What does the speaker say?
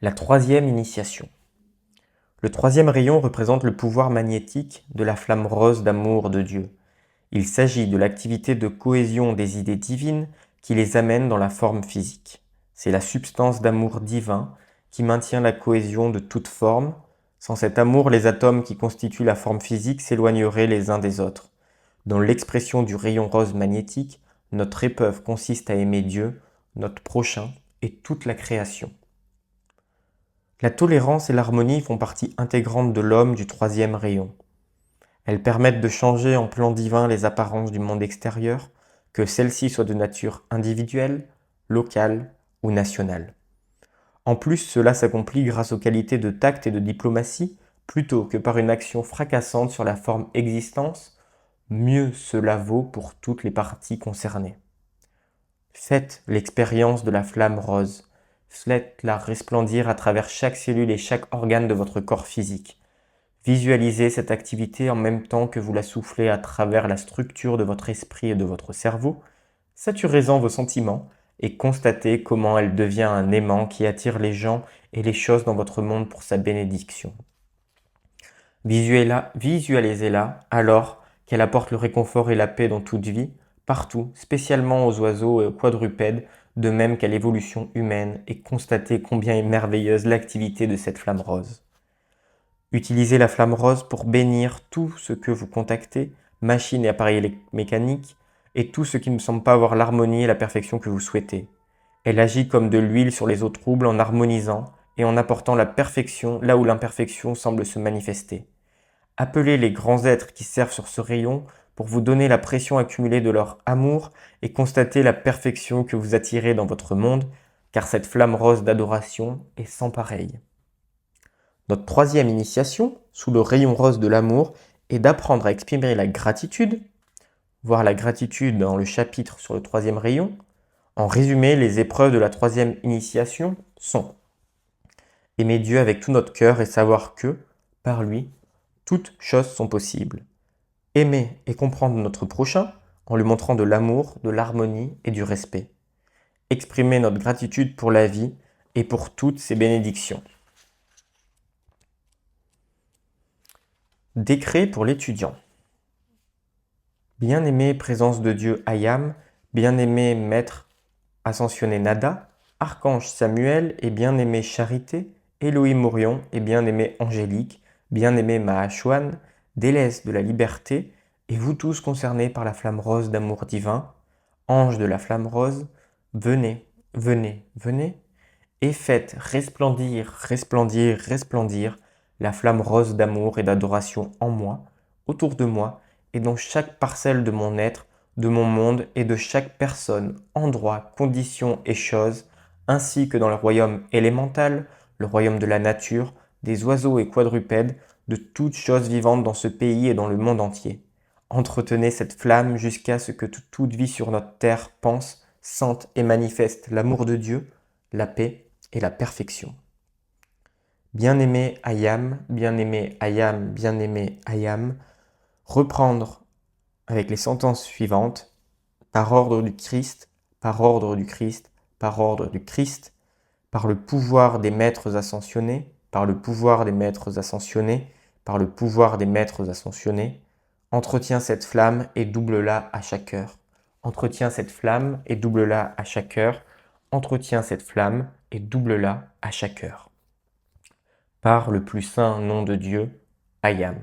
La troisième initiation. Le troisième rayon représente le pouvoir magnétique de la flamme rose d'amour de Dieu. Il s'agit de l'activité de cohésion des idées divines qui les amène dans la forme physique. C'est la substance d'amour divin qui maintient la cohésion de toute forme. Sans cet amour, les atomes qui constituent la forme physique s'éloigneraient les uns des autres. Dans l'expression du rayon rose magnétique, notre épreuve consiste à aimer Dieu, notre prochain et toute la création. La tolérance et l'harmonie font partie intégrante de l'homme du troisième rayon. Elles permettent de changer en plan divin les apparences du monde extérieur, que celles-ci soient de nature individuelle, locale ou nationale. En plus, cela s'accomplit grâce aux qualités de tact et de diplomatie, plutôt que par une action fracassante sur la forme existence. Mieux cela vaut pour toutes les parties concernées. Faites l'expérience de la flamme rose. Faites-la resplendir à travers chaque cellule et chaque organe de votre corps physique. Visualisez cette activité en même temps que vous la soufflez à travers la structure de votre esprit et de votre cerveau. Saturez-en vos sentiments et constatez comment elle devient un aimant qui attire les gens et les choses dans votre monde pour sa bénédiction. Visualisez-la alors qu'elle apporte le réconfort et la paix dans toute vie, partout, spécialement aux oiseaux et aux quadrupèdes, de même qu'à l'évolution humaine, et constatez combien est merveilleuse l'activité de cette flamme rose. Utilisez la flamme rose pour bénir tout ce que vous contactez, machines et appareils mécaniques, et tout ce qui ne semble pas avoir l'harmonie et la perfection que vous souhaitez. Elle agit comme de l'huile sur les eaux troubles en harmonisant et en apportant la perfection là où l'imperfection semble se manifester. Appelez les grands êtres qui servent sur ce rayon pour vous donner la pression accumulée de leur amour et constater la perfection que vous attirez dans votre monde, car cette flamme rose d'adoration est sans pareille. Notre troisième initiation, sous le rayon rose de l'amour, est d'apprendre à exprimer la gratitude, voir la gratitude dans le chapitre sur le troisième rayon. En résumé, les épreuves de la troisième initiation sont aimer Dieu avec tout notre cœur et savoir que, par lui, toutes choses sont possibles. Aimer et comprendre notre prochain en lui montrant de l'amour, de l'harmonie et du respect. Exprimer notre gratitude pour la vie et pour toutes ses bénédictions. Décret pour l'étudiant. Bien-aimé présence de Dieu Ayam, bien-aimé maître ascensionné Nada, archange Samuel et bien-aimé Charité, Elohim Orion et bien-aimé Angélique, bien-aimé Mahashwan, délaisse de la liberté, et vous tous concernés par la flamme rose d'amour divin, anges de la flamme rose, venez, venez, venez, et faites resplendir, resplendir, resplendir la flamme rose d'amour et d'adoration en moi, autour de moi, et dans chaque parcelle de mon être, de mon monde et de chaque personne, endroit, condition et chose, ainsi que dans le royaume élémental, le royaume de la nature, des oiseaux et quadrupèdes, de toutes choses vivantes dans ce pays et dans le monde entier. Entretenez cette flamme jusqu'à ce que toute vie sur notre terre pense, sente et manifeste l'amour de Dieu, la paix et la perfection. Bien-aimé Ayam, bien-aimé Ayam, bien-aimé Ayam, reprendre avec les sentences suivantes, par ordre du Christ, par ordre du Christ, par ordre du Christ, par le pouvoir des maîtres ascensionnés, par le pouvoir des maîtres ascensionnés, par le pouvoir des maîtres ascensionnés, entretiens cette flamme et double-la à chaque heure. Entretiens cette flamme et double-la à chaque heure. Entretiens cette flamme et double-la à chaque heure. Par le plus saint nom de Dieu, Ayam.